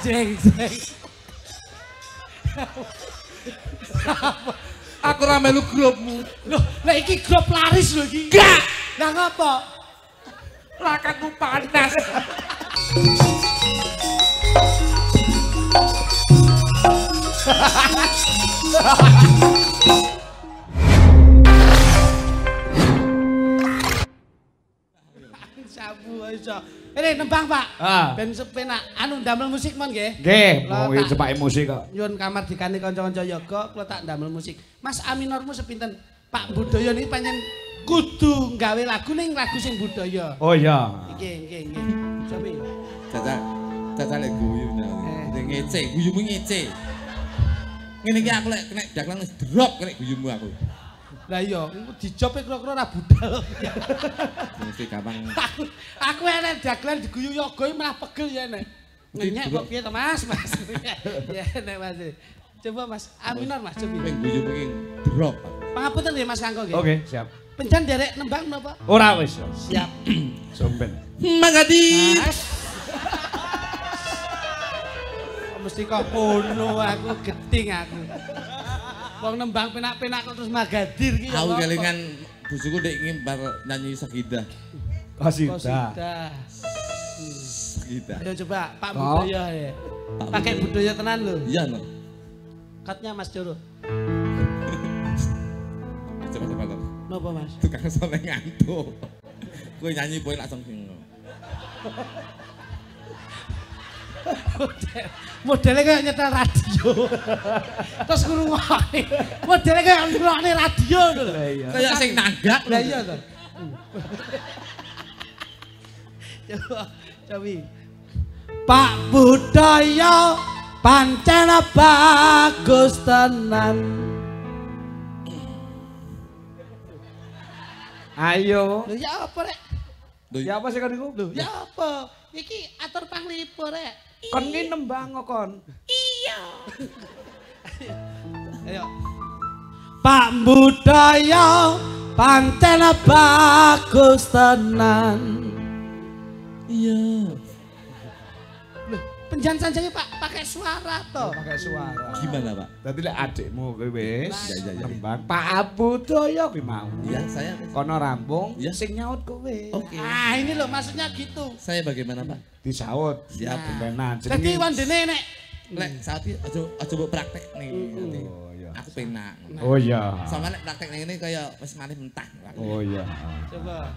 Jeng. Aku ora melu grupmu. Loh, lah iki grup laris lho iki. Enggak. Lah ngapa? Lakatku panas. Sabu iso. Ini nembang, Pak. Ben sepenak anu ndamel musik mon nggih. Nggih, wong iki cepake musik kok. Nyuwun kamardikane kanca-kanca yoga kula tak ndamel musik. Mas Aminormu sepinten? Pak Budaya niki pancen kudu nggawe lagu ning lagu sing budaya. Oh iya. Nggih. Sami. Caca lek guyu ning ngece, guyumu ngece. Ngene iki aku lek kena daklan wis drop kena guyumu aku. Lah iya, dijope kira-kira ora budal. Mesti gampang. Aku enek dagelan diguyu yoga iki malah pegel ya nek. Ngenyek kok piye to Mas? Ya nek Mas. Coba Mas Aminor Mas coba. Ning guyumu iki drop. Pangapunten nggih Mas Kangko nggih. Oke, siap. Penjan derek nembang napa? Ora wis. Siap. Somben. Mangadi. Mesti kok kono aku geting aku. Wong nembang penak-penak kok terus magadir ki. Aku kelingan bojoku ndek ngimbar nyanyi Sagidah. Qasidah. Sagidah. Ayo coba Pak Budaya ya. Pakai budaya tenan lho. Iya, no. Katnya Mas Joro. Coba. Napa Mas? Tukang sole ngantuk. Kowe nyanyi poe langsung Modelnya kayak nyetel radio. Terus ngrungokne. Modelnya kayak ngrungokne radio lho. kayak sing nanggak. Lah iya to. Coba. Pak Budaya pancen bagus tenan. Ayo. Lho ya apa rek? Ya apa sih kan iku? Lho ya apa? Iki atur panglipo rek. Kon ki nembang kok kon. Iya. Ayo. Pak Budaya pancen bagus tenan. Iya. Loh, penjan sanjange Pak pakai suara to. Pakai suara. Gimana, Pak? Dadi lek adikmu kowe wis Iya. nembang Pak Budaya kuwi mau. Iya, saya. Kono rampung Iya. sing nyaut kowe. Oke. Ah, ini loh maksudnya gitu. Saya bagaimana, Pak? Disaut. Siap. Benan. Jadi wandene nek Lek saat ini aja mbok praktek nih. Oh iya. Aku penak. Oh iya. Soalnya lek praktek ini kaya wis malih mentah. Oh iya. coba.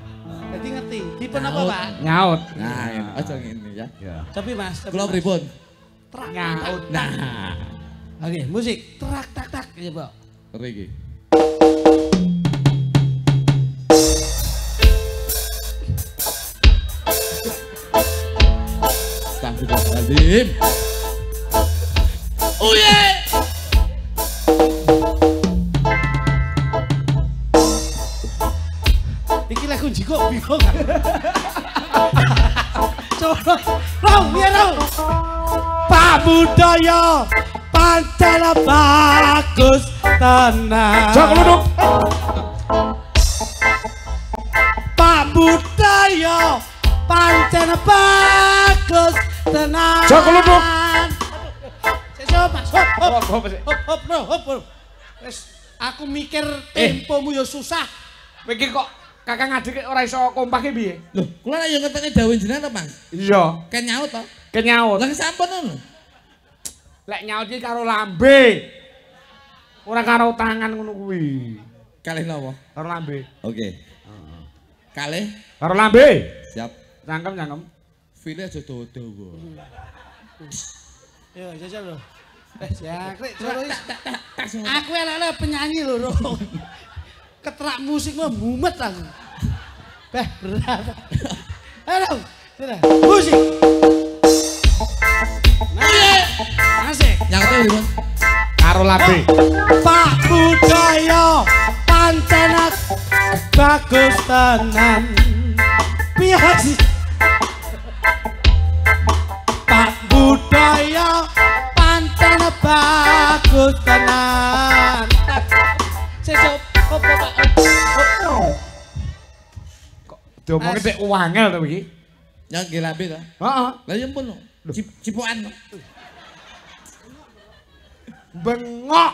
Jadi ngerti. Tipe apa, Pak? Nyaut. Nah, ini aja ngene ya. Ya. Tapi Mas, Kula pripun? terak Nyaut. Nah, Oke, musik. Terak tak tak coba. iki. Astagfirullahaladzim. Oh yeah. Iki lagu jiko bingung. Coba. Rau, biar rau. Pak Budaya pancen bagus tenan. Cok luduk. Pak Budaya pancen bagus tenan. Cok luduk. Sesuk Mas, hop hop. Hop, hop, Hop no, hop. Wis aku mikir tempomu ya susah. Mikir kok kakang adik ora iso kompak piye? Loh, kula lek yo ngeteni dawuh jenengan to, Mas? Iya. Ken nyaut to? Kenyaut. Lah sampun ngono. Lek nyaut iki karo lambe. Ora karo tangan ngono kuwi. Kalih napa? Karo lambe. Oke. Kalih Karo lambe. siap. Cangkem. File aja dawa-dawa. Yo, jajal lho. Jangkrik, aku elek-elek penyanyi lho, Ro. Keterak musik mah mumet aku. Berat. Ayo, musik. Nah, asik. Nyaute pripun? Karo lambe. Pak Budaya pancen bagus tenan. Piye sih? Pak Budaya pancen bagus tenan. Sesuk opo Pak? Kok diomongke tek wangel to iki? Ya nggih lambe to. Heeh. Lah ya ampun. Cipukan. bengok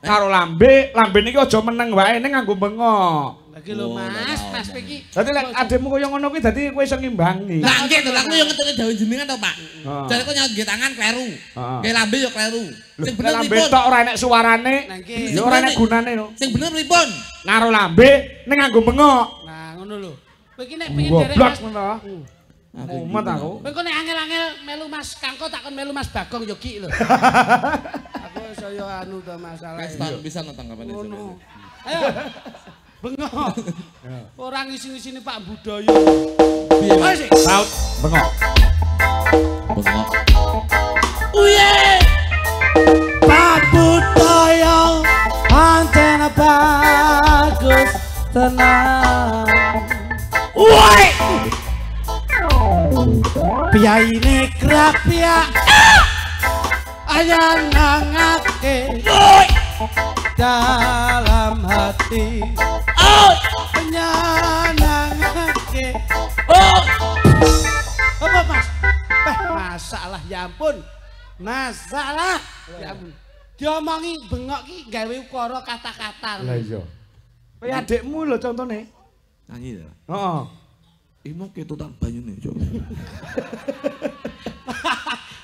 karo lambe, lambe niki aja meneng wae ning nganggo bengok. Lagi lho Mas, Mas iki. Dadi lek adekmu koyo ngono kuwi dadi kowe iso ngimbangi. Lah nggih to, aku yo ngetune dawuh jenengan to, Pak. Jare kok nyangge tangan kleru. Kayak lambe yo kleru. Sing bener lambe tok ora enek suarane. Yo ora enek gunane lho. Sing bener pripun? Ngaro lambe ning nganggo bengok. Nah, ngono lho. Kowe iki nek pengen derek Mas. Mumet aku. Kowe kok nek angel-angel melu Mas Kangko takon melu Mas Bagong yo ki lho. Aku saya anu to masalah. Wis bisa tanggapan itu. Ayo. Bengok. Orang ngisi-ngisini Pak Budaya. Piye? Ayo sih. Saut bengok. Bengok. Uye. Pak Budaya pancen bagus tenang. Woi. Piyaine krapya. Ayah nangake. Woi. Dalam hati penyenangake apa Mas? Masalah ya ampun masalah ya ampun diomongi bengok ki gawe ukara kata-kata lah iya kaya adekmu lho contone nyanyi ya? Heeh Imo ketutan banyune Cuk.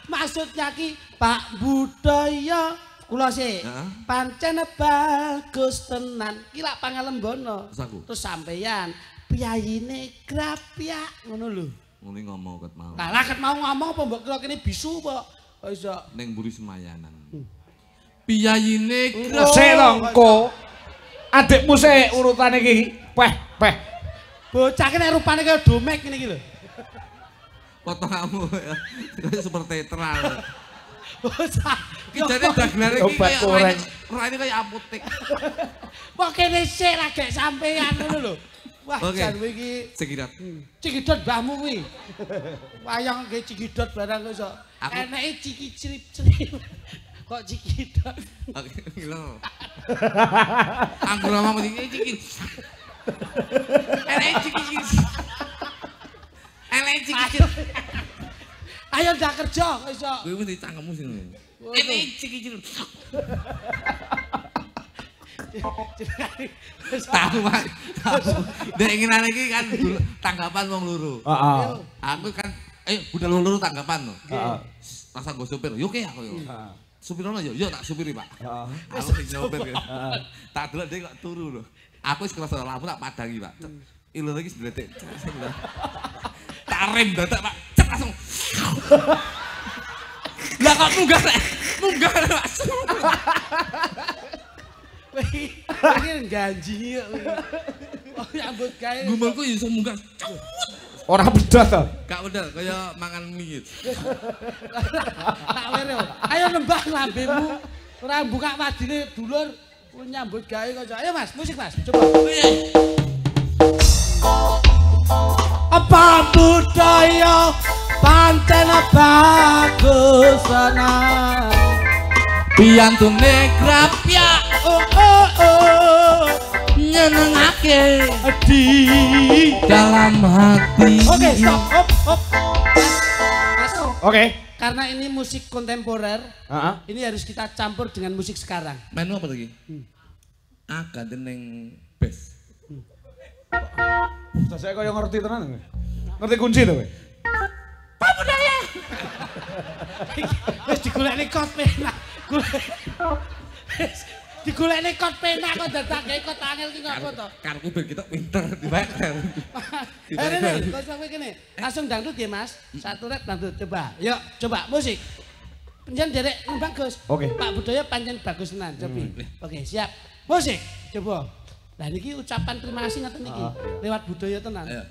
Maksudnya ki Pak Budaya kula sih, pancen bagus tenan. Ki lak pangalembono. Terus sampeyan piyayine grapyak ngono lho. Ngene ngomong ket mau. Lah ket mau ngomong apa mbok kira kene bisu apa? Kok iso ning mburi semayanan. Piyayine sik lho engko. Adikmu sik urutane iki. Peh. Bocah ki nek rupane kaya domek ngene iki lho. Potonganmu ya. Seperti teral. Bocah. Kijane dagelane iki kaya raine kaya apotek. Kok kene sik ra gek sampean ngono lho. Wah, jan kowe iki Cikidot. Cikidot mbahmu kuwi. Wayang nggih cikidot barang kok iso. Eneke ciki-crip-crip. Kok cikidot. Oke, lho. Aku ngomong iki. Eneke ciki-crip. Eneke ciki-crip. Ayo ndak kerja kok iso. Kowe mesti cangkemmu sing ngono. Eneke ciki-crip. Tahu Pak. Dek ngenane iki kan tanggapan wong loro. Heeh. Aku kan budal wong loro tanggapan lho. Heeh. Rasa go supir. Yo ke aku yo. Supir ono yo, yo tak supiri Pak. Heeh. Aku sing nyopir. Tak delok dhek kok turu lho. Aku wis kerasa lampu tak padangi Pak. Ilune iki ndletek. Tak rem dadak Pak. Cek langsung. Lah kok munggah rek. Munggah Pak. Pengen ganji kok. Oh nyambut gawe. Gumelku iso munggah. Ora bedas to. Gak bener kaya mangan mie. Tak were. Ayo nembah lambemu. Ora buka wadine dulur nyambut gawe kok. Ayo Mas, musik Mas. Coba. Apa budaya pancen bagus tenan. Piyantune grapyak nyenengake di dalam hati. Oke, stop. Hop. Mas. Oke. Karena ini musik kontemporer, Heeh. ini harus kita campur dengan musik sekarang. Menu apa lagi? Ganti ning bass. Saya kaya ngerti tenan. Ngerti kunci to kowe? Pak Budaya. Wis digolekne kot penak. Digolekne kot penak kok dadake kot angel ki ngopo to? Karepku ben kita pinter diwae. Rene, kok sampe kene. Langsung dangdut ya Mas. Satu rap dangdut coba. Yuk, coba musik. Panjen derek bagus. Oke. Pak Budaya panjen bagus tenan, cobi. Oke, siap. Musik. Coba. Lah niki ucapan terima kasih ngoten niki. Lewat budaya tenan. Ayo.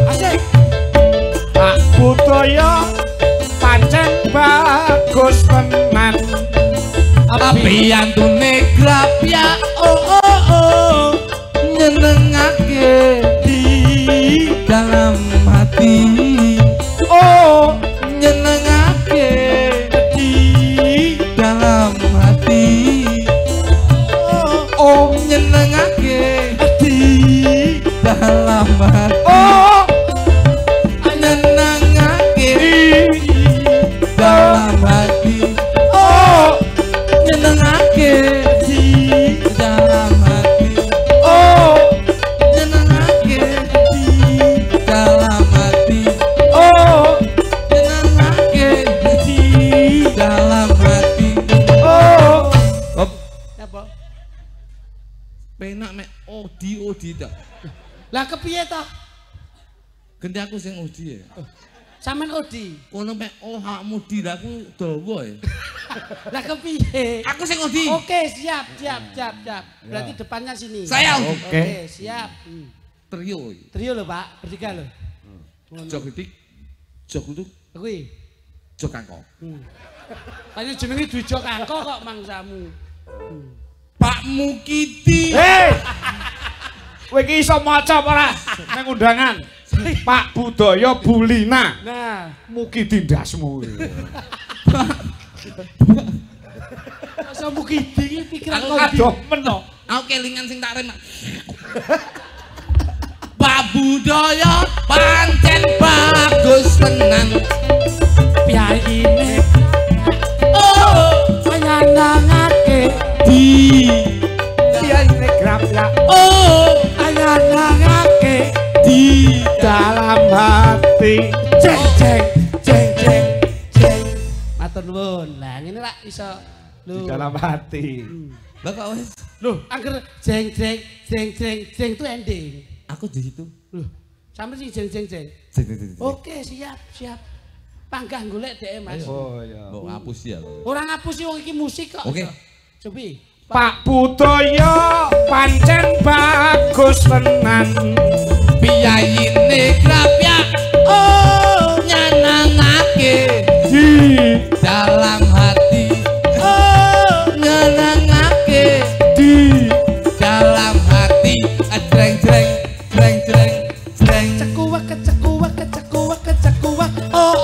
Asik. Pak Budaya pancen bagus tenan. Piyantune grapyak nyenengake Di dalam hati. Nyenengake di dalam hati. Nyenengake di dalam hati. oh Nyenengake penak mek odi tok. Lah kepiye to? Ganti aku sing odi ya. Sampeyan odi. Kono mek hakmu di lah aku dawa ya. Lah kepiye? Aku sing odi. Oke, siap. Berarti depannya sini. Saya. Oke, siap. Trio. Trio lho, Pak. Bertiga lho. Jog itik. Jog itu. Kuwi. Jog kangkok. Paling jenenge Dwi Jog kangkok kok mangsamu. Pak Mukidi. Hei! Kowe iki iso maca apa ora? Nang undangan. Pak Budaya Bulina. Nah, Mugi dindasmu. masa Mukidi iki pikiran Aku kadoh men to. Aku kelingan sing tak rem. Pak Budaya pancen bagus tenan. Piyayine nyanangake Di piyayine grapya. nyanangake Di dalam hati. jeng. Matur nuwun. Lah ngene lak iso Di dalam hati. Lah kok wis. Loh, angger jeng itu ending. Aku di situ. Loh, sampe sing jeng. Oke, siap. Panggah golek dhek Mas. Oh iya. Mbok hapus ya. Ora ngapusi wong iki musik kok. Oke. Cobi. Pak Budaya pancen bagus tenan. Piyayine grapya nyanangake Di dalam hati. Nyanangake di dalam hati. Jreng. Kecekuak. Oh.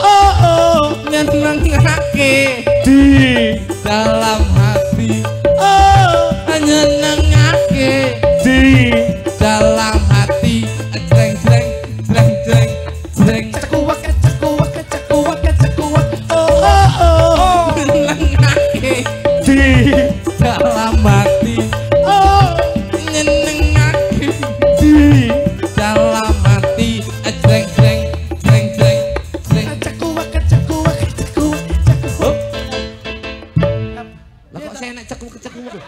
Nyenengake di dalam hati. Nyenengake di dalam hati. Jreng. Kecekuak. Oh. Nyenengake di dalam hati. Nyenengake di dalam hati. Jreng. Kecekuak. Lah kok saya nek cekuak.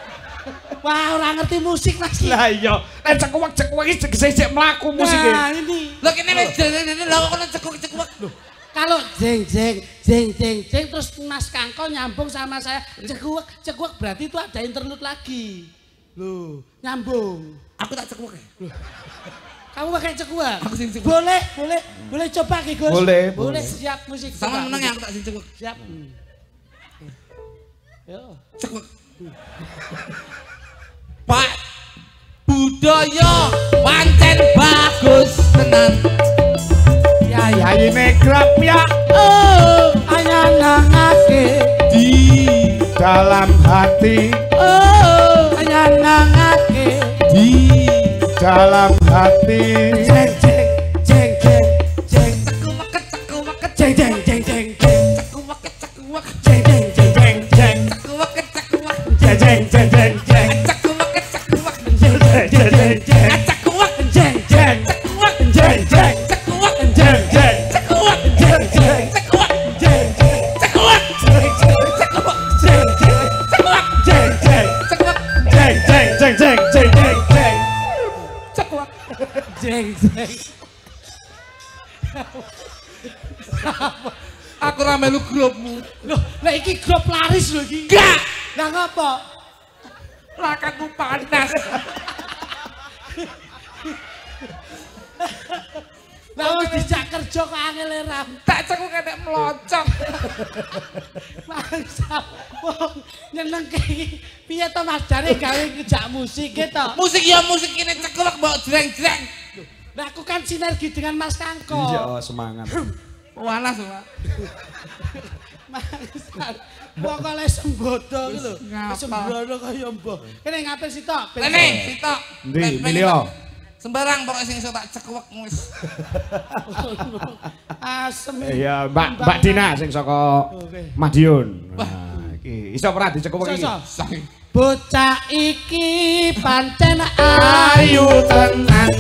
Wah, ora ngerti musik lagi. lah iya cekuak iki sik mlaku musik iki. Nah, ini. Lah kene wis lha kok ono cekuak. Loh, Kalau jeng terus Mas Kangko nyambung sama saya cekuak berarti itu ada interlude lagi. Loh, nyambung. aku tak cekuak ya. Kamu pakai cekuak? Aku sing cekuak. Boleh coba Ki Gus. Boleh. Siap musik. Sama coba, menang ya musik. aku tak sing cekuak. Siap. Yo. Cekuak. Pak Budaya pancen bagus tenan. Piyayine grapya Nyanangake Di dalam hati. nyanangake di Dalam hati. jeng cekuak. jeng Cekuak. jeng Cekuak. Jeng. Cekuak. Aku ra melu grupmu. Loh, lah iki grup laris lho iki. Gak. Lah ngapa? Lakaku panas. Lah wis dijak kerja kok angel ram. Tak cekuk ketek melocok. Mangsa. Wong nyenengke iki piye to Mas jare gawe ngejak musik gitu. Musik ya musik ini ceklek mbok jreng-jreng. Lah aku kan sinergi dengan Mas Kangko. Iya, semangat. Walas, Pak. Mangsa. Wong kok le sembodo iki lho. Ngapa? Sembrono kaya mbah. Kene ngape sitok? Rene, sitok. Ndi, milio. Sembarang pokoknya sing iso tak ceklek wis. Asem. Iya, Mbak Dina sing saka Oke. Madiun. Nah, iki iso ora dicekup iki. Iso. Bocah iki pancen Ayu tenan.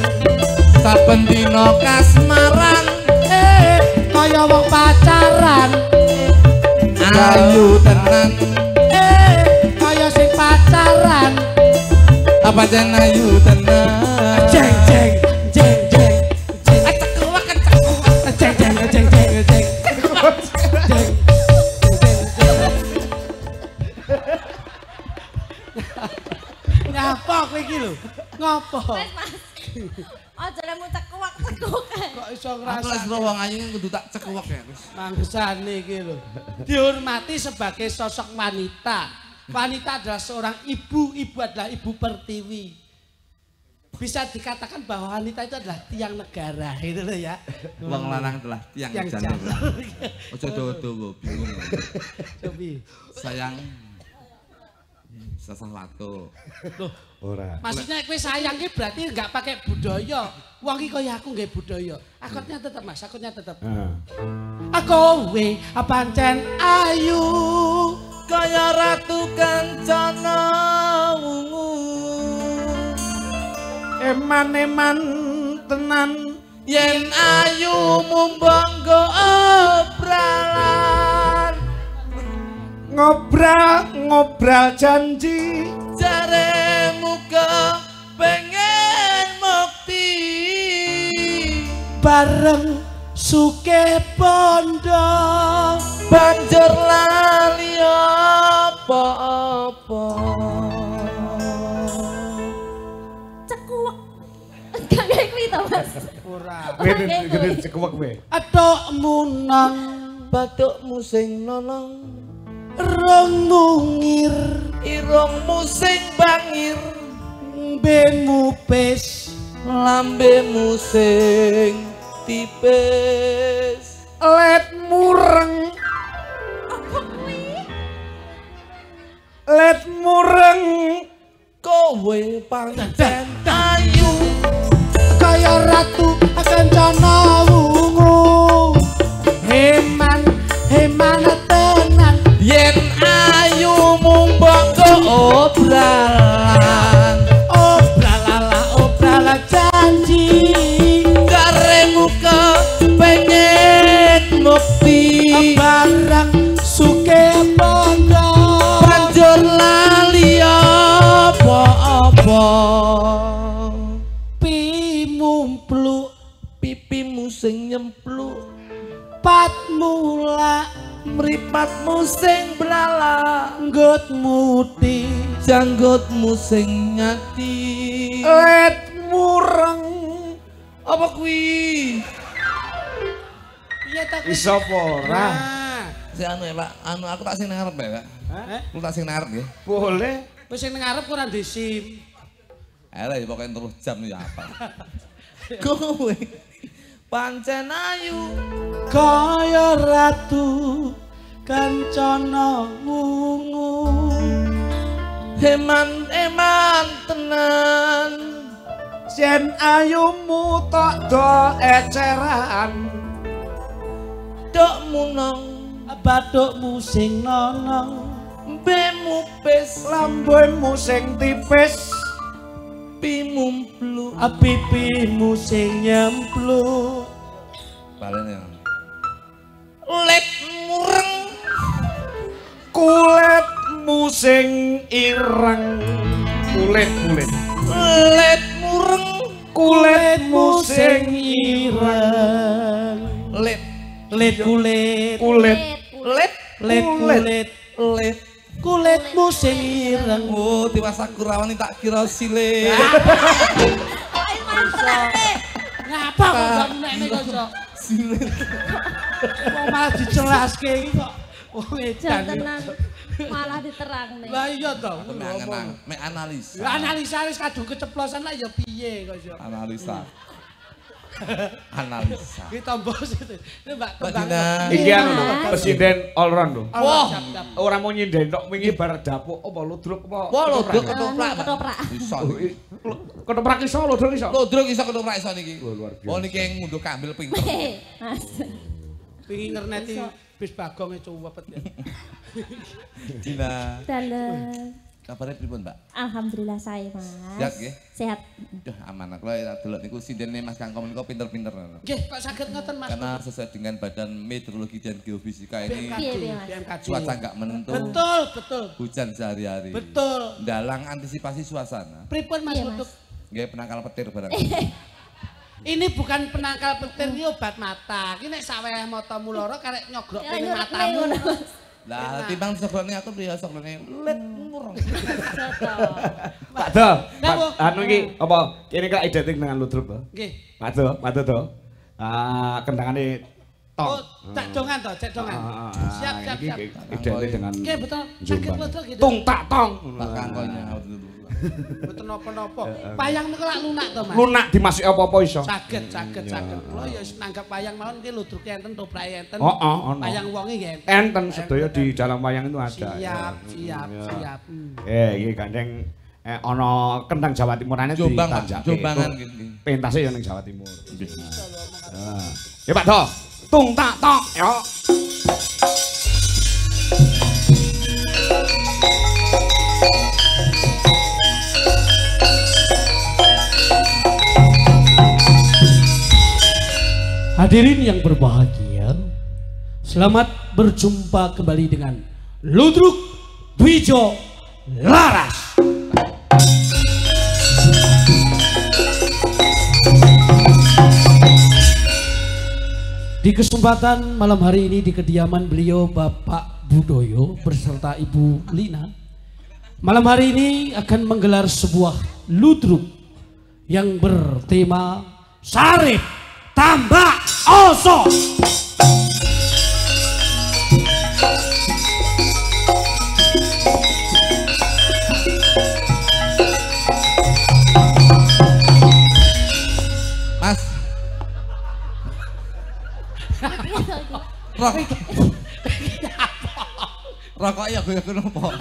Saben dina kasmaran kaya wong pacaran. ayu tenan. Kaya sing pacaran. apa jan ayu tenan. Jeng jeng jeng jeng jeng. Cekuwek cekuwek. Jeng jeng jeng jeng jeng. Jeng. Ngapa kowe iki lho? Ngopo? Wes Mas. Aja lemu cekuwek-cekuwek. Kok iso Aku les ngrasake? wong ayu kudu tak cekuwek ya wis. Mangsane iki lho. Dihormati sebagai sosok wanita. Wanita adalah seorang ibu, ibu adalah ibu pertiwi. Bisa dikatakan bahwa wanita itu adalah tiang negara, gitu loh ya. Wong lanang adalah tiang jane. Ojo dawa-dawa bingung. Cobi. Sayang sesuatu. Loh, Ora. maksudnya kowe sayang ki berarti enggak pakai budaya. Wong iki kaya aku nggih budaya. Akutnya tetep Mas, akutnya tetep. Aku we pancen ayu Kaya ratu kancana wungu. Eman-eman tenan Yen ayu mumbangga obralan. ngobrol janji Jaremu pengen mukti. bareng suke bondo Banjur lali apa-apa. Cekuwek. Gak kayak kuwi to, Mas. ora. gede cekuwek kowe. Atok munang Bathukmu sing nonong, rong mungir irungmu sing bangir, bemu pes lambemu sing tipis. Let mureng Kowe pancen ayu kaya ratu kancana wungu. Heman tenan yen ayu mumbangga obralan. obrala janji Karemu pengen mukti. barang suke bondo Banjur lali apa-apa. pimumplu Pipimu sing nyempluk, pat mula mripatmu sing blala, nggut muti janggutmu sing ngati. let mureng Apa kuwi? iya tak iso apa ora? Si anu ya, Pak. Anu aku tak sing ngarep ya, Pak. Hah? Lu tak sing ngarep ya. Boleh. wis sing ngarep ora disim. Alah ya pokoknya terus jam ya apa. Kowe pancen ayu Kaya ratu kancana wungu. eman tenan. Yen ayumu tok do eceran. Dok munong Bathukmu sing nonong mbemu pis Lambemu sing tipis. pimumplu. pipimu sing nyempluk. Balen ya. Let mureng Kulitmu sing ireng. Kulit. let mureng Kulitmu sing ireng. let Kulit. let let Kulitmu sing ireng. oh Dewa Sakurawani tak kira sile. Ngapa kok gak menekne kok Sok? Sile Kok malah dicelaske iki kok. Wong Jan edan. tenan malah diterangne. Lah iya to. me analisa. Analisa wis kadung keceplosan lah ya piye kok Sok. Analisa. Iki tombol situ. Ini Mbak Mbak Tembang. Dina. Iki anu lho, presiden all round lho. Wah. Ora mau nyinden tok wingi bar dapuk apa ludruk apa. Wah lho ketoprak? ketoprak. Ketoprak. Iso. Ketoprak iso ludruk iso. Ludruk iso ketoprak iso niki. Wah, luar biasa. Oh niki yang ngunduh kambil pinter. Mas. Pingin ngerneti bis bagong cuwepet ya. Dina. Dalam. Kabarnya pripun, Mbak? Alhamdulillah saya, Mas. Sehat nggih? Sehat. Duh, aman. Kalau delok niku sindene Mas Kangkong niku pinter-pinter. Nggih, kok saged ngoten Mas? Karena sesuai dengan Badan Meteorologi dan Geofisika ini BMKG. cuaca nggak menentu. Betul, betul. Hujan sehari-hari. Betul. Dalang antisipasi suasana. Pripun Mas Iya, Luduk? Nggih penangkal petir barang. Ini bukan penangkal petir, ini obat mata. Ini nek saweh matamu lara karek nyogrok ning matamu. Lah timbang sokrone aku priya sokrone let murung. Pak Do, anu iki apa kene kok identik dengan ludruk to? Nggih. Pak Do to. Kendangane tong. Oh, cek dongan to, cek dongan. Siap, siap, siap. Identik dengan Nggih, betul. Sakit ludruk gitu. Tung tak tong. Pak Kangkong nyaut dulu. Betul napa-napa. Payang niku lak lunak to, Mas. Lunak dimasuki apa-apa iso. Saged. Kula ya wis nanggap wayang mawon iki ludruke enten, toprake enten. Ono. Payang wonge nggih enten. Enten sedaya di dalam wayang itu ada. Siap. Iki gandeng ana kendang Jawa Timurane Jombang gitu. Pentase ya ning Jawa Timur. Ya Pak Do. Tung tak tok yo. Hadirin yang berbahagia, selamat berjumpa kembali dengan Ludruk Dwijo Laras. Di kesempatan malam hari ini di kediaman beliau Bapak Budoyo beserta Ibu Lina, malam hari ini akan menggelar sebuah ludruk yang bertema Sarip Tambak Oso. Mas. Rokok ya gue kenapa?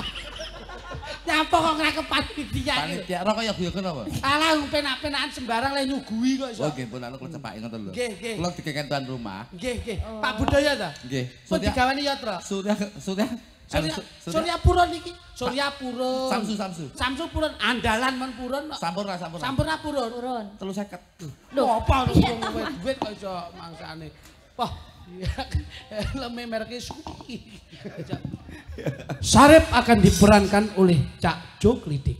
Nyapa kok ngrekep panitia. Panitia rokok ya gue kenapa? Alah penak-penakan sembarang le nyuguhi kok iso. Oh nggih pun anu kecepake ngoten lho. Nggih. Kula dikeken tuan rumah. Nggih. Pak Budaya ta? Nggih. Pun digawani yatra. Surya Purun iki. Surya Purun. Samsu Purun andalan men Purun. Sampurna. Sampurna Purun. 350. Lho apa duit kok iso mangsane. Wah, leme merke suki. Sarip akan diperankan oleh Cak Jo Klidik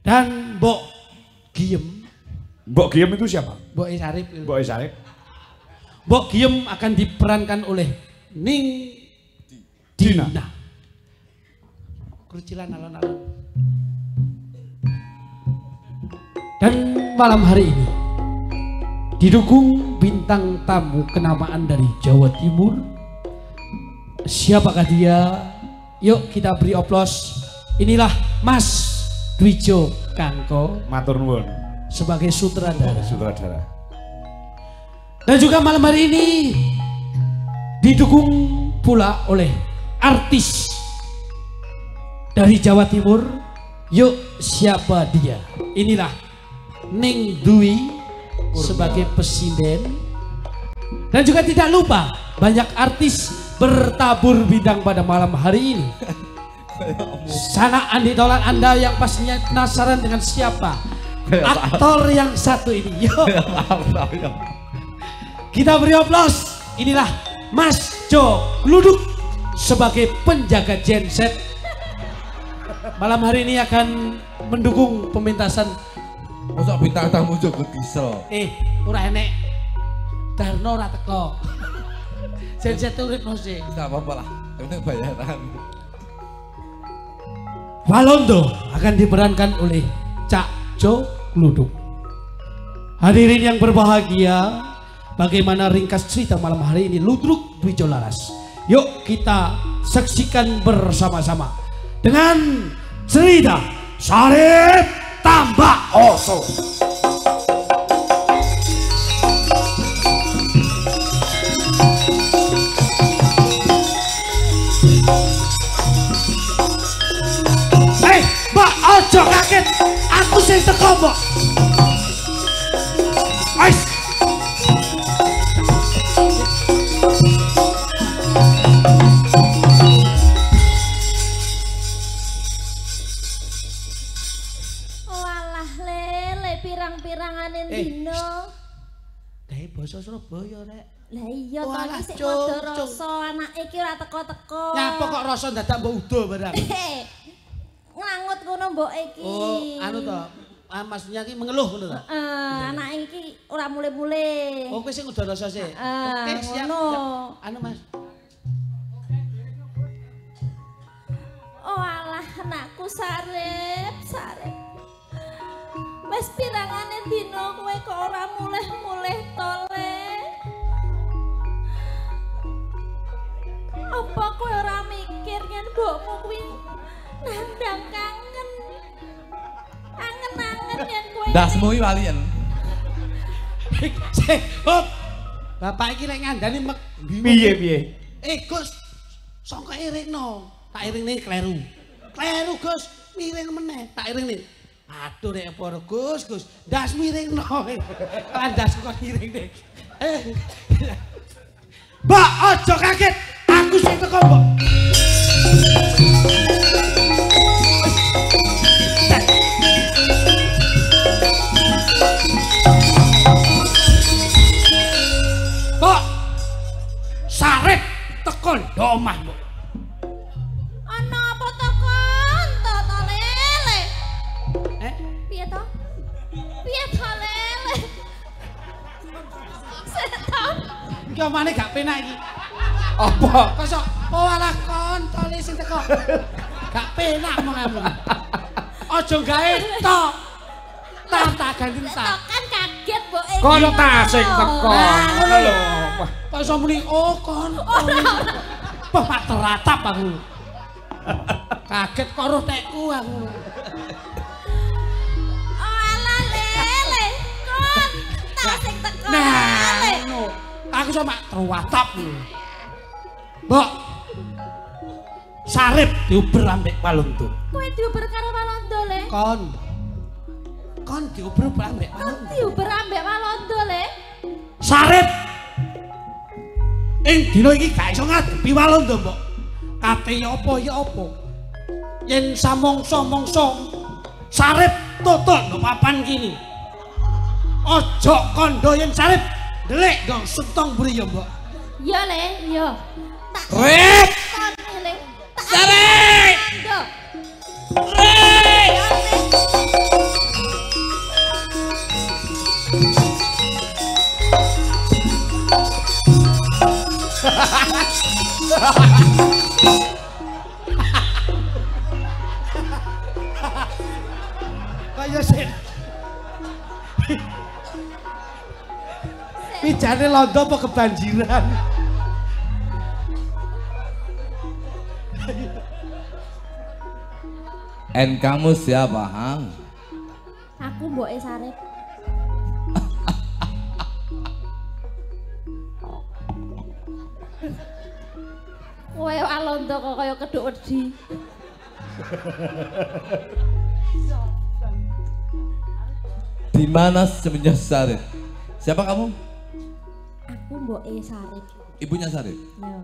dan Mbok Giem. Mbok Giem itu siapa? Mbok Sarip. Mbok Giem akan diperankan oleh Ning Dina. Kerucilan alon-alon. Dan malam hari ini didukung bintang tamu kenamaan dari Jawa Timur. Siapakah dia? Yuk kita beri oplos. Inilah Mas Dwijo Kangko. Matur nuwun. Sebagai sutradara. Dan juga malam hari ini didukung pula oleh artis dari Jawa Timur. Yuk siapa dia? Inilah Ning Dwi sebagai pesinden. Dan juga tidak lupa banyak artis bertabur bidang pada malam hari ini. Sana idola Anda yang pastinya penasaran dengan siapa aktor yang satu ini. Yuk. Kita beri oplos. Inilah Mas Jo Gluduk sebagai penjaga genset. Malam hari ini akan mendukung pementasan. Masa bintang tamu Joko Diesel. Ora enek. Darno ora teko. Genset urip mesti. Enggak apa-apa lah. Yang penting bayaran. Walondo akan diperankan oleh Cak Jo Gluduk. Hadirin yang berbahagia, bagaimana ringkas cerita malam hari ini Ludruk Dwijo Laras? Yuk kita saksikan bersama-sama dengan cerita Sarip Tambak Oso. Mbak, ojo kaget, aku sing teko mbok. Ais. basa Surabaya rek. Lah iya to Walah, iki sik Cuk, padha Cuk. rasa anake iki ora teko-teko. Nyapa kok rasa dadak mbok udo barang. Ngangut ngono mboke iki. Oh, anu to. Maksudnya iki mengeluh ngono to. Anake iki ora mule-mule. Oh, kowe sing udo rasa sik. Oke, siap. ngono. Siap. Anu Mas. Oh alah anakku Sarip. Wis pirangane dina kowe kok ora mulih-mulih tole. Apa kowe ora mikir yen mbokmu kuwi nandang kangen. Angen-angen yen kowe. Ndasmu iki walian. Hop. Bapak iki lek ngandani Piye? Gus, sangka iringno. Tak iringne kleru. Kleru Gus, miring meneh. Tak iringne. Aduh rek apa Gus, ndas miringno. Landasku kok iringne. Mbak, aja kaget. Aku sing teko, Mbak. Mbak. Sarip teko omah, Mbak. Ana apa to kon? To lele. Piye to? Piye to lele? Setan. Iki omane gak penak iki. Apa? Kosok alah kontole sing teko. Gak penak omonganmu. Aja gawe to. Tak ganti tak. Kan kaget mboke. Kono ta sing teko. Ngono lho. Kok iso muni kon. Pak teratap aku. Kaget kok roh tekku aku. Oh alah lele. Kon tak sing teko. Nah, ngono. Aku sama terwatap. Mbok. Sarip diuber ambek Walanda. Kowe diuber karo Walanda le. Kon diuber ambek Kon Walanda. diuber ambek Walanda le. Sarip. Dina iki gak iso ngadepi Walanda, Mbok. Kate ya apa? Yen samongso-mongso Sarip tutuk no papan kini. Ojo kondo yen Sarip ndelik dong sentong mburi ya, Mbok. Ya le, ya. Rip! Tak le. Sarip! Yo. Rip! Kaya sih. Pijane londo apa kebanjiran? Kamu siapa, Hang? Aku mboke Sarip. Kowe Walanda kok kaya keduk wedi. Di mana semenjak Sarip? Siapa kamu? Aku mboke Sarip. Ibunya Sarip. Ya.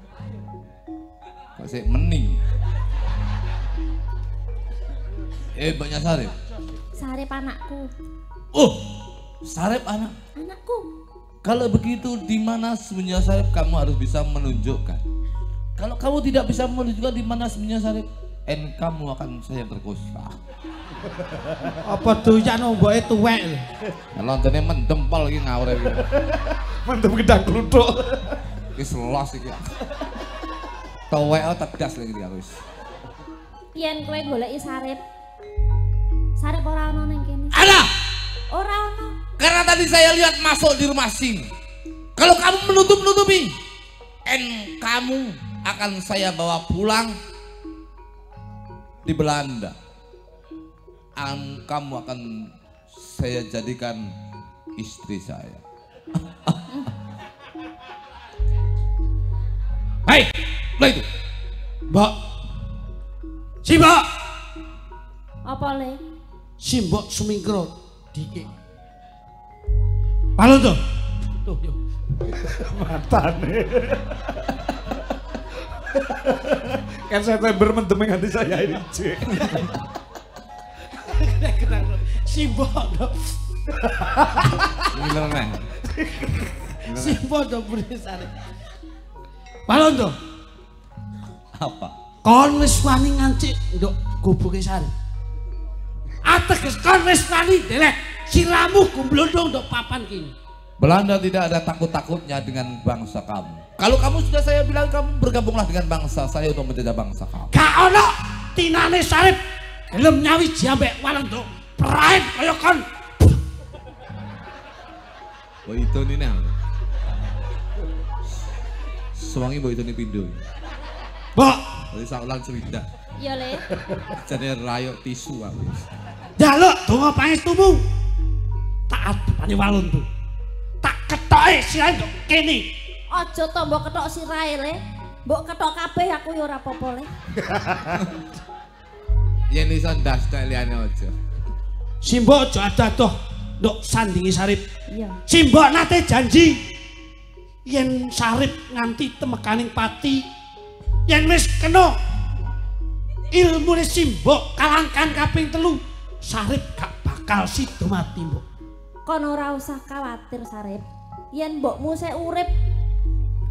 Kok sih mening? Ibunya Sarip. Sarip anakku. Oh, Sarip anak. Anakku. Kalau begitu di mana sembunyinya Sarip kamu harus bisa menunjukkan. Kalau kamu tidak bisa menunjukkan di mana sembunyinya Sarip, kamu akan saya perkosa. Apa doyan mboke tuwek lho. Lontone mendempel iki ngawur iki. Mendem gedang kluthuk. Iki selos iki. Tuwek tegas lagi iki wis. Yen kowe goleki Sarip. Sarip ora ana ning kene. Ada. Ora ana. Karena tadi saya lihat masuk di rumah sini. Kalau kamu menutup-nutupi, kamu akan saya bawa pulang di Belanda. Kamu akan saya jadikan istri saya. Hai, itu. Mbok. Si Mbok. Apa le? Si Mbok sumingkro dikik. Walanda. Tuh yo. Matane. Kan September mendem hati saya ini, Cik. Si Mbok. Ngiler neh. Simbo do buri Sarip. Walondo. Apa? Kon wis wani ngancik nduk goboke Sarip. Ateges kon wis wani delek siramu gumblondong nduk papan kini. Belanda tidak ada takut-takutnya dengan bangsa kamu. Kalau kamu sudah saya bilang kamu bergabunglah dengan bangsa saya untuk menjajah bangsa kamu. Gak ono tinane Sarip gelem nyawi jambek Walondo. Praen kaya kon. Mbok itu nih nang. Suwangi mbok itu nih pindo. Mbok, Wis saulang cerita. Iya, Le. Jane rayo tisu aku. njaluk donga pangestumu. Taat pani Walondo. Tak ketoke sirahe nduk kene. Aja to mbok ketok sirahe, Le. Mbok ketok kabeh aku ya ora apa-apa, Le. Yen iso ndas tek liyane aja. Simbo aja adadoh nduk sandingi Sarip. Iya. Simbo nate janji yen Sarip nganti temekaning pati yen wis kena ilmune Simbo kalangkan kaping 3 Sarip gak bakal sida mati, Mbok. Kon ora usah khawatir, Sarip. Yen mbokmu sik urip,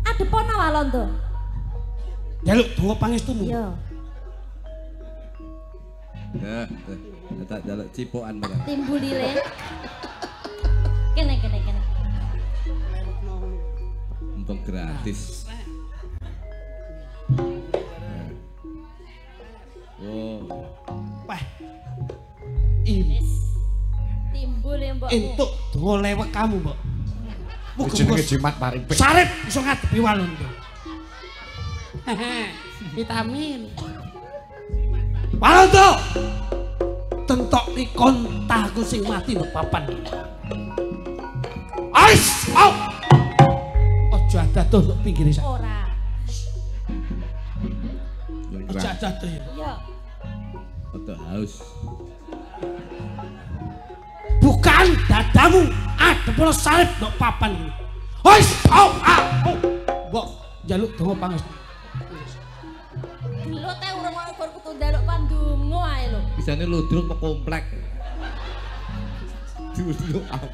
adepana Walondo. Njaluk donga pangestumu. Iya. Ya, tak jaluk cipokan barang. Timbuli, Le. Kene. Untuk gratis. Oh, Wah. Ini Timbul ya mbokmu. entuk donga lewek kamu, Mbok. Jenenge jimat paripe. Sarip iso ngadepi Walondo. Vitamin. Walondo. Tentok ikon taku sing mati nduk papan. Ais, au. Aja adadoh nduk pinggire sak. Ora. yang Aja gratis. adadoh ya. Iya. Atau haus. Bukan dadamu adepno Sarip nduk papan iki. Ais, au, au. Mbok njaluk donga pangestu. Lho teh urung nganggur kudu njaluk pandonga ae lho. Bisane ludruk mau komplek. Dulu apa?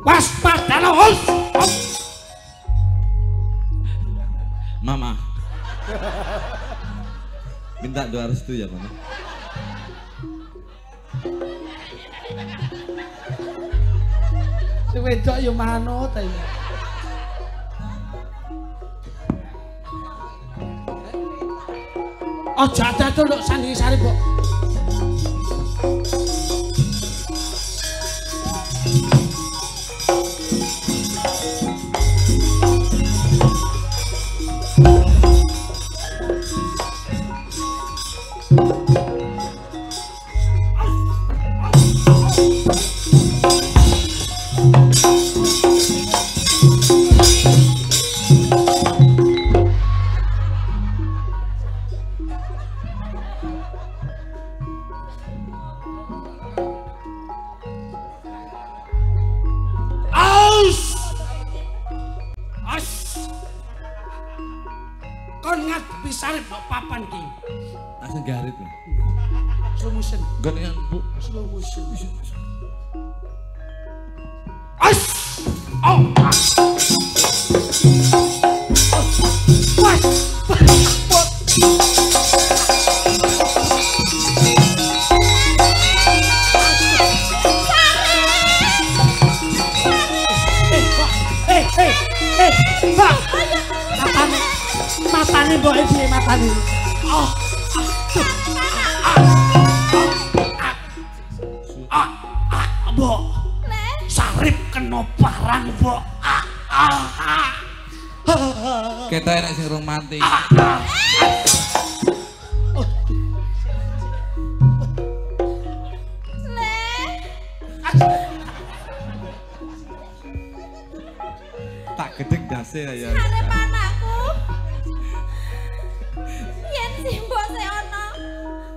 Waspada Hos. Mama. Minta doa restu ya, Mama. Si wedok ya manut ae. Aja adadoh nduk sandingi Sarip, Mbok. Kon ngadepi Sarip nduk papan ki. Langsung garit loh. Slow motion. Gantian Bu. Slow motion. As! Oh! What? Pak! Matane mbok iki matane. Oh. Mbok. Sarip kena parang, Mbok. Kita enak sing rong mati. Tak gedeg dase ya. Arep anakku. Yen Simbo sik ana,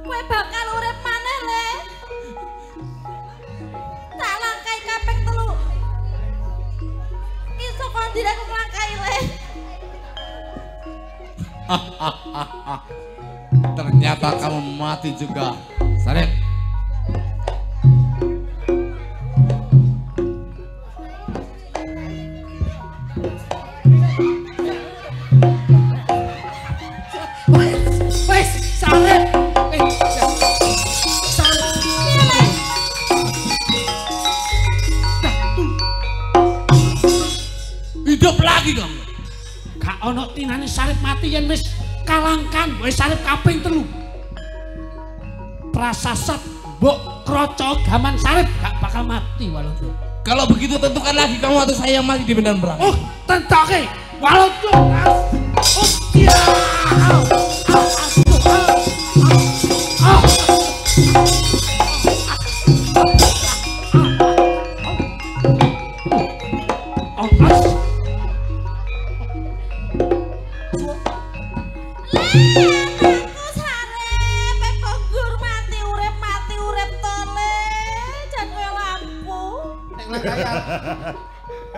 kowe bakal urip maneh, Le. Tak langkai kaping 3. Iso kon direk langkai, Le. Ternyata kamu mati juga. Sarip. mati yen wis kalangkan wis sarep kaping 3. Prasasat mbok kroco gaman sarep gak bakal mati Walanda. Kalau begitu tentukan lagi kamu atau saya yang mati di medan perang. Oh, tentoke Walanda. Oh, dia.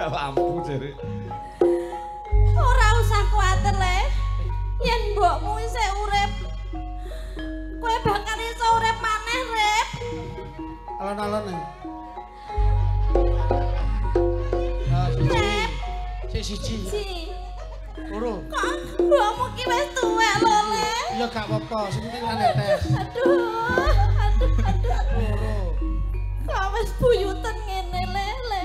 Lampu jare. Ora usah kuwatir le. Yen mbokmu isih urip, kowe bakal iso urip maneh, Rep. Alon-alon. Rep, Siji. si. Loro. Kok mbokmu ki wis tuwek lho, Le. Ya gak apa-apa, sing penting kan netes. Aduh. Loro. Kok wis buyuten ngene, Le.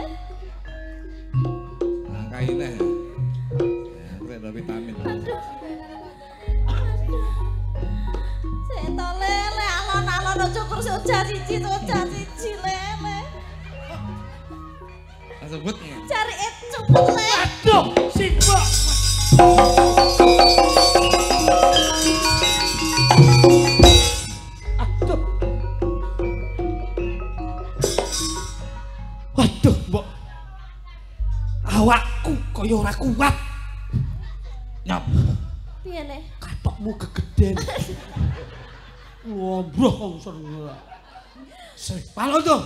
Angka ini ya. Ada vitamin. Sik to le alon-alon aja kur soja siji le. Sebut nggak? Cari cepet le. Aduh, sibuk. Aduh. Waduh, Mbok. Awakku kaya ora kuat. Nyap. Piye le? Katokmu kegeden. Ngombroh wong seneng. Walanda.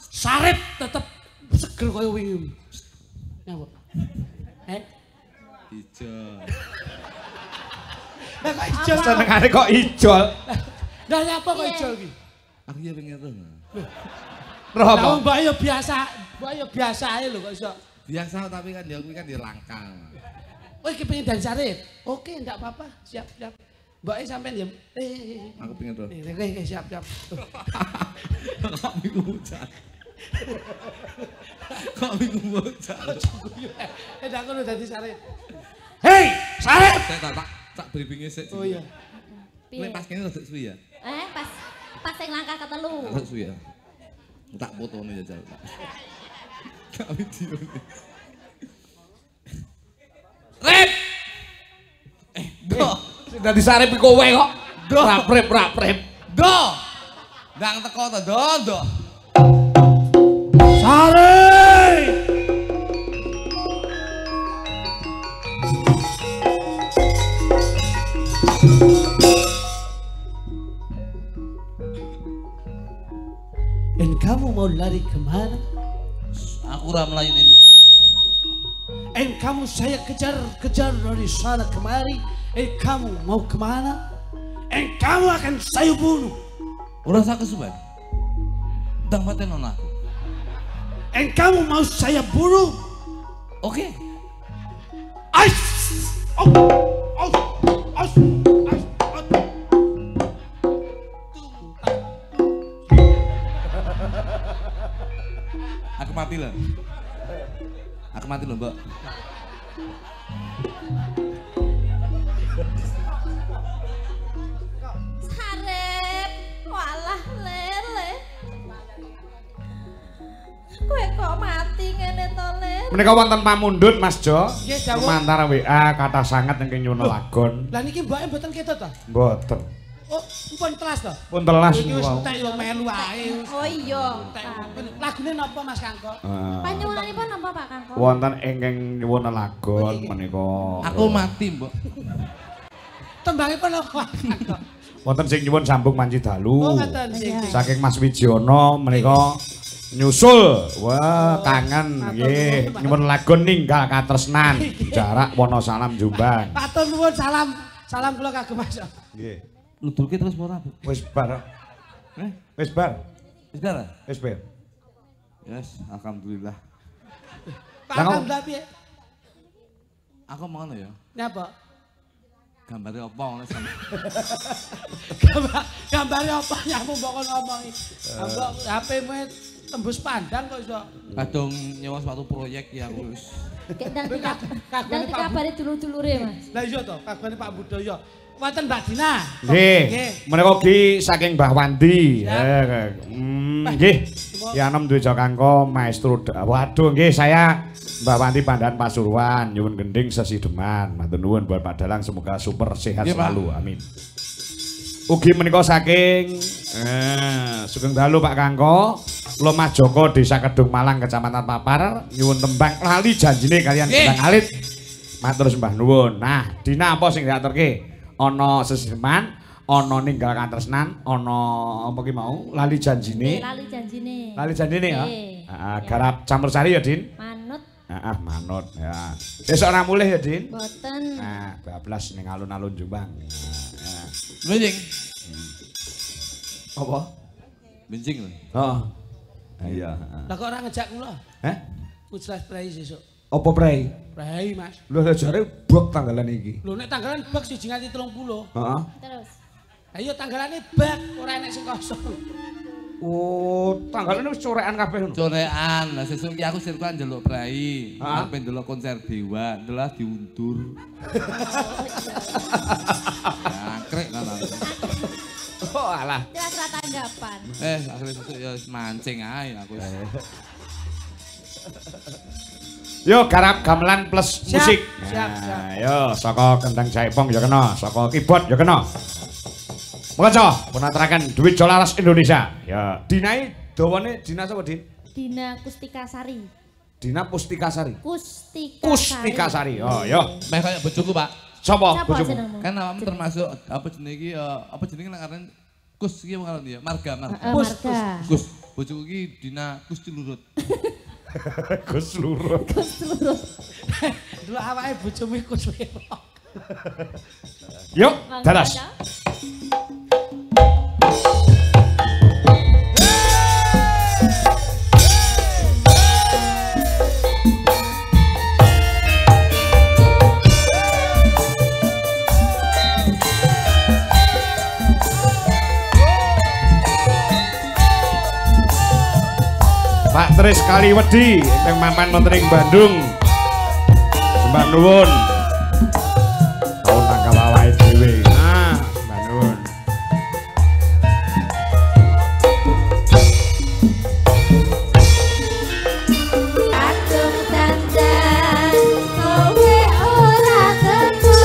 Sarep tetep seger kaya wingi. Nyapa? Ijo. Lah kok ijo? Senengane kok ijol. Lah nyapa kok ijo iki? Aku ya pengen roh. Roh apa? Lah mbak ya biasa ae lho kok iso. Biasa tapi kan dia kan dia langka. Oh iki pengen dan Sarip. Oke, enggak apa-apa. Siap. Mbake sampean ya. Aku pengen roh. Siap. Kok minggu bocah. Kok minggu bocah. Ndak ngono dadi Sarip. Hei, Sarip. Saya tak briefingnya sih. Oh iya. Piye? Pas kene rada suwi ya. Pas sing langkah ketelu. Rada suwi ya. Tak fotone jajal. Tak video. Rep. Do. Dadi sarep kowe kok. Raprep. Do. Ndang teko to, Do. Sarip. Dan kamu mau lari kemana? Aku ora melayu ini. Kamu saya kejar dari sana kemari. Kamu mau kemana? Kamu akan saya bunuh. Ora sak kesuwen. Ndang paten ana aku. Kamu mau saya bunuh? Oke. Ais! Aku mati loh, Mbak. Sarep, walah lele. Kowe kok mati ngene to, Le? Menika wonten pamundhut Mas Jo. Nggih, dawuh. Lumantar WA kata sangat ingkang nyuwun lagon. Lah niki mbake mboten ketok to? Mboten. Oh, pun telas to? Pun telas Iki wis niku. entek yo melu ae. Oh iya. Lagune napa Mas Kangko? Panyuwunanipun napa Pak Kangko? Wonten ingkang nyuwun lagon menika. Aku mati, Mbak. Tembangipun napa Kangko? Wonten sing nyuwun sambung manci dalu. Oh, ngoten sing. Saking Mas Wijono menika nyusul. Wah, kangen nggih. Nyuwun lagon ninggal katresnan. Jarak Wonosalam Jombang. Matur nuwun salam kula kagem Mas. Nggih. Ludulke terus ora, Bu? Wis bar. Wis bar. Wis bar? Wis bar. Yes, alhamdulillah. Alhamdulillah piye? Aku mau ngono ya. Napa? Gambare apa ngono sampe. Gambare apa nyamu mbok kon ngomongi. Mbok HP-mu tembus pandang kok iso. Kadung nyewa suatu proyek ya aku wis Dan dikabari dulur-dulure Mas. Lah iya to, kagungane Pak Budaya. Wonten Mbak Dina. Nggih. Menika ki saking Mbah Wandi. Nggih. Ki anem duwe Jakangka maestro. Waduh nggih saya Mbah Wandi Pandan Pasuruan nyuwun gending sesideman. Matur nuwun buat Pak Dalang semoga super sehat selalu. Amin. Ugi menika saking Sugeng Dalu Pak Kangko, Lomah Joko Desa Kedung Malang Kecamatan Papar nyuwun tembang lali janjine kalian Gendang Alit. Matur sembah nuwun. Nah, dina apa sing diaturke? Ana sesideman, ana ninggal kantresnan, ana apa ki mau? Lali janjine. Lali janjine. Lali janjine ya. Heeh, garap campursari ya, Din? Manut. Heeh, manut ya. Besok ora mulih ya, Din? Mboten. Nah, bablas ning alun-alun Jombang. Benjing. Apa? Benjing lho. Heeh. Iya, Lah kok ora ngejak kula? Heh? Puclas prei sesuk. Apa prei? Prei, Mas. Lho jare bok tanggalan iki. Lho nek tanggalan bak siji nganti 30. Heeh. Terus. Ayo tanggalane bak, ora enek sing kosong. Oh, tanggalane wis corekan kabeh ngono. Corekan. Lah sesuk iki aku sirkulan ndelok prei. Arep ndelok konser Dewa, ndelah diundur. Angkrek kan. Oh, alah. Jelas tanggapan. Akhirnya sesuk ya mancing ae aku. Yo garap gamelan plus Siap, musik. siap. Yo saka kendang jaipong ya kena, saka keyboard ya kena. Monggo penaturaken duit Jolaras Indonesia. Ya, dinai dawane Dina sapa, Din? Dina Kustikasari. Dina Pustikasari. Kustikasari. Oh, yo. Meh kaya bojoku, Pak. Sapa Siapa bojomu? jenengmu? Kan awakmu termasuk apa jenenge iki apa jenenge nang aran Kus iki ngaran ya, marga. Marga. Kus, bojoku iki Dina Gusti Lurut. Gus Lurut. Dulu awake bojomu iku suwira. Yuk, dalas. Pak Tris Kaliwedi yang mapan Menteri Bandung. Sembah nuwun. Tahun tanggal awake dhewe. Nah, sembah nuwun. Aduh dandan kowe ora teko.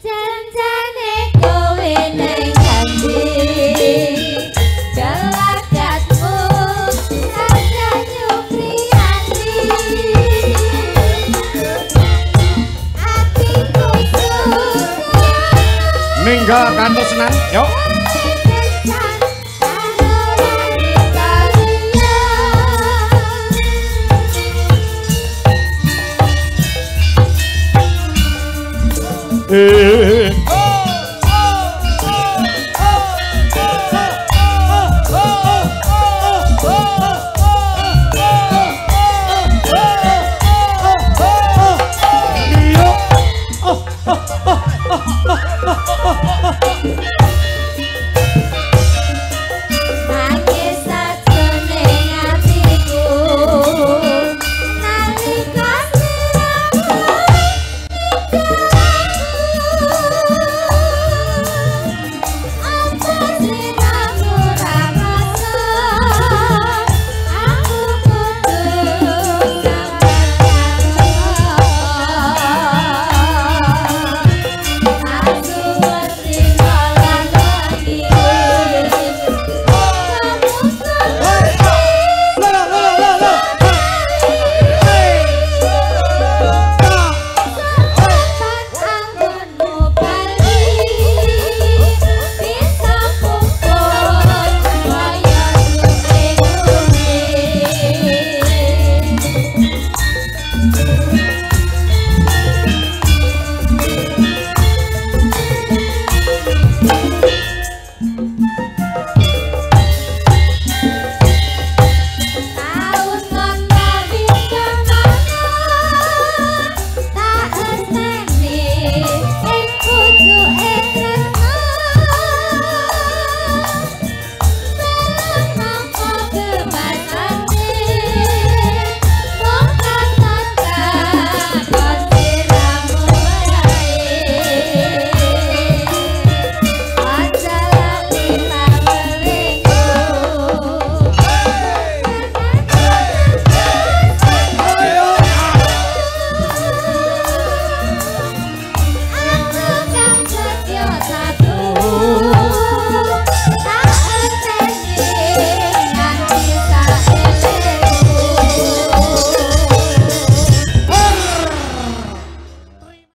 Janjane kowe nang janji. Gelagatmu rasa nyupri hati. Atiku suka. Ninggal kantor Senan, yuk.